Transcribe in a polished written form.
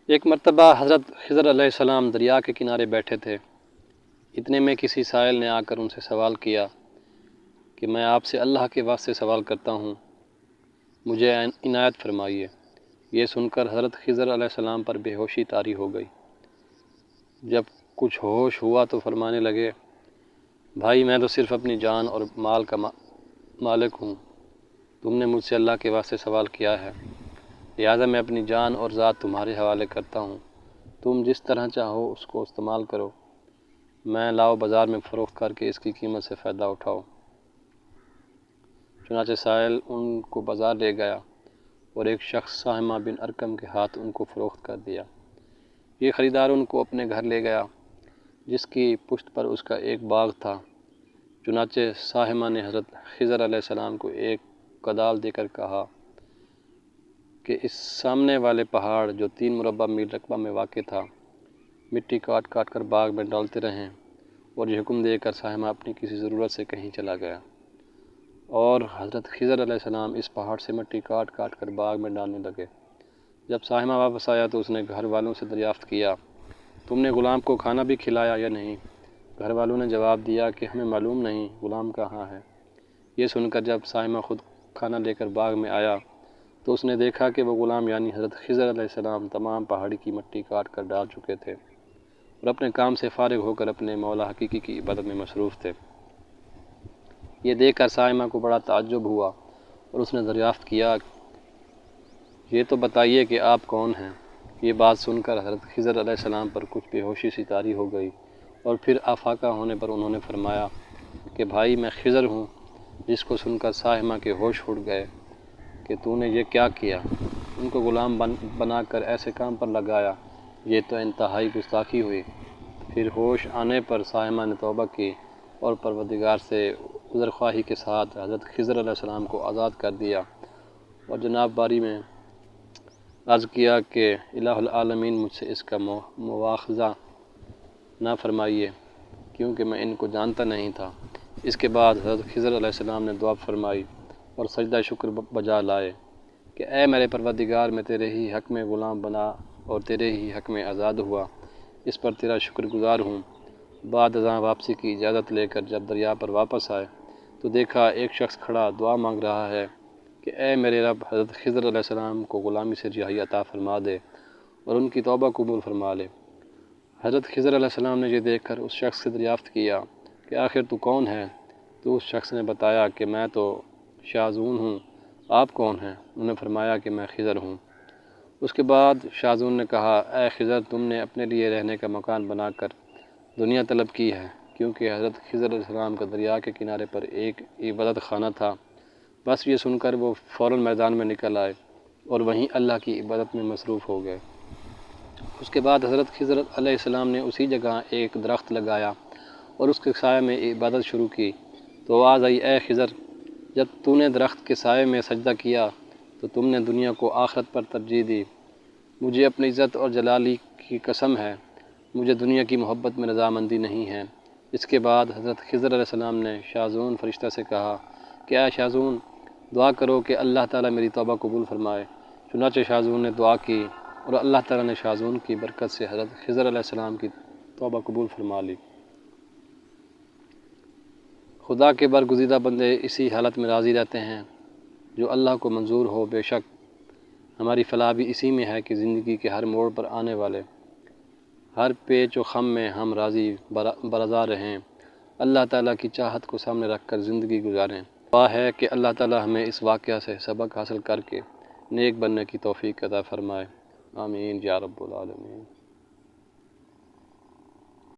ایک مرتبہ حضرت خضر علیہ السلام دریا کے کنارے بیٹھے تھے۔ اتنے میں کسی سائل نے آ کر ان سے سوال کیا کہ میں آپ سے اللہ کے واسطے سوال کرتا ہوں، مجھے عنایت فرمائیے۔ یہ سن کر حضرت خضر علیہ السلام پر بے ہوشی طاری ہو گئی۔ جب کچھ ہوش ہوا تو فرمانے لگے، بھائی میں تو صرف اپنی جان اور مال کا مالک ہوں، تم نے مجھ سے اللہ کے واسطے سوال کیا ہے، لہٰذا میں اپنی جان اور ذات تمہارے حوالے کرتا ہوں، تم جس طرح چاہو اس کو استعمال کرو، میں لاؤ بازار میں فروخت کر کے اس کی قیمت سے فائدہ اٹھاؤ۔ چنانچہ سائل ان کو بازار لے گیا اور ایک شخص ساہمہ بن ارکم کے ہاتھ ان کو فروخت کر دیا۔ یہ خریدار ان کو اپنے گھر لے گیا جس کی پشت پر اس کا ایک باغ تھا۔ چنانچہ ساہمہ نے حضرت خضر علیہ السلام کو ایک کدال دے کر کہا کہ اس سامنے والے پہاڑ جو 3 مربع میل رقبہ میں واقع تھا، مٹی کاٹ کاٹ کر باغ میں ڈالتے رہیں، اور یہ حکم دے کر ساہمہ اپنی کسی ضرورت سے کہیں چلا گیا، اور حضرت خضر علیہ السلام اس پہاڑ سے مٹی کاٹ کاٹ کر باغ میں ڈالنے لگے۔ جب ساہمہ واپس آیا تو اس نے گھر والوں سے دریافت کیا، تم نے غلام کو کھانا بھی کھلایا یا نہیں؟ گھر والوں نے جواب دیا کہ ہمیں معلوم نہیں غلام کہاں ہے۔ یہ سن کر جب ساہمہ خود کھانا لے کر باغ میں آیا تو اس نے دیکھا کہ وہ غلام یعنی حضرت خضر علیہ السلام تمام پہاڑی کی مٹی کاٹ کر ڈال چکے تھے اور اپنے کام سے فارغ ہو کر اپنے مولا حقیقی کی عبادت میں مصروف تھے۔ یہ دیکھ کر ساہمہ کو بڑا تعجب ہوا اور اس نے دریافت کیا، یہ تو بتائیے کہ آپ کون ہیں؟ یہ بات سن کر حضرت خضر علیہ السلام پر کچھ بے ہوشی سی طاری ہو گئی، اور پھر آفاقہ ہونے پر انہوں نے فرمایا کہ بھائی میں خضر ہوں، جس کو سن کر ساہمہ کے ہوش اڑ گئے کہ تو نے یہ کیا کیا، ان کو غلام بنا کر ایسے کام پر لگایا، یہ تو انتہائی گستاخی ہوئی۔ پھر ہوش آنے پر ساہمہ نے توبہ کی اور پروردگار سے عذرخواہی کے ساتھ حضرت خضر علیہ السلام کو آزاد کر دیا، اور جناب باری میں عرض کیا کہ الہ العالمین مجھ سے اس کا مواخذہ نہ فرمائیے، کیونکہ میں ان کو جانتا نہیں تھا۔ اس کے بعد حضرت خضر علیہ السلام نے دعا فرمائی اور سجدہ شکر بجا لائے کہ اے میرے پروردگار، میں تیرے ہی حق میں غلام بنا اور تیرے ہی حق میں آزاد ہوا، اس پر تیرا شکر گزار ہوں۔ بعد ازاں واپسی کی اجازت لے کر جب دریا پر واپس آئے تو دیکھا ایک شخص کھڑا دعا مانگ رہا ہے کہ اے میرے رب، حضرت خضر علیہ السلام کو غلامی سے رہائی عطا فرما دے اور ان کی توبہ قبول فرما لے۔ حضرت خضر علیہ السلام نے یہ دیکھ کر اس شخص سے دریافت کیا کہ آخر تو کون ہے؟ تو اس شخص نے بتایا کہ میں تو شاذون ہوں، آپ کون ہیں؟ انہوں نے فرمایا کہ میں خضر ہوں۔ اس کے بعد شاذون نے کہا، اے خضر، تم نے اپنے لیے رہنے کا مکان بنا کر دنیا طلب کی ہے، کیونکہ حضرت خضر علیہ السلام کا دریا کے کنارے پر ایک عبادت خانہ تھا۔ بس یہ سن کر وہ فوراً میدان میں نکل آئے اور وہیں اللہ کی عبادت میں مصروف ہو گئے۔ اس کے بعد حضرت خضر علیہ السلام نے اسی جگہ ایک درخت لگایا اور اس کے سائے میں عبادت شروع کی، تو آواز آئی، اے خضر، جب تو نے درخت کے سائے میں سجدہ کیا تو تم نے دنیا کو آخرت پر ترجیح دی، مجھے اپنی عزت اور جلالی کی قسم ہے، مجھے دنیا کی محبت میں رضامندی نہیں ہے۔ اس کے بعد حضرت خضر علیہ السلام نے شاذون فرشتہ سے کہا کہ اے شاذون، دعا کرو کہ اللہ تعالیٰ میری توبہ قبول فرمائے۔ چنانچہ شاذون نے دعا کی اور اللہ تعالیٰ نے شاذون کی برکت سے حضرت خضر علیہ السلام کی توبہ قبول فرما لی۔ خدا کے برگزیدہ بندے اسی حالت میں راضی رہتے ہیں جو اللہ کو منظور ہو۔ بے شک ہماری فلاح بھی اسی میں ہے کہ زندگی کے ہر موڑ پر آنے والے ہر پیچ و خم میں ہم راضی برضا رہیں، اللہ تعالیٰ کی چاہت کو سامنے رکھ کر زندگی گزاریں۔ دعا ہے کہ اللہ تعالیٰ ہمیں اس واقعہ سے سبق حاصل کر کے نیک بننے کی توفیق عطا فرمائے، آمین یا رب العالمین۔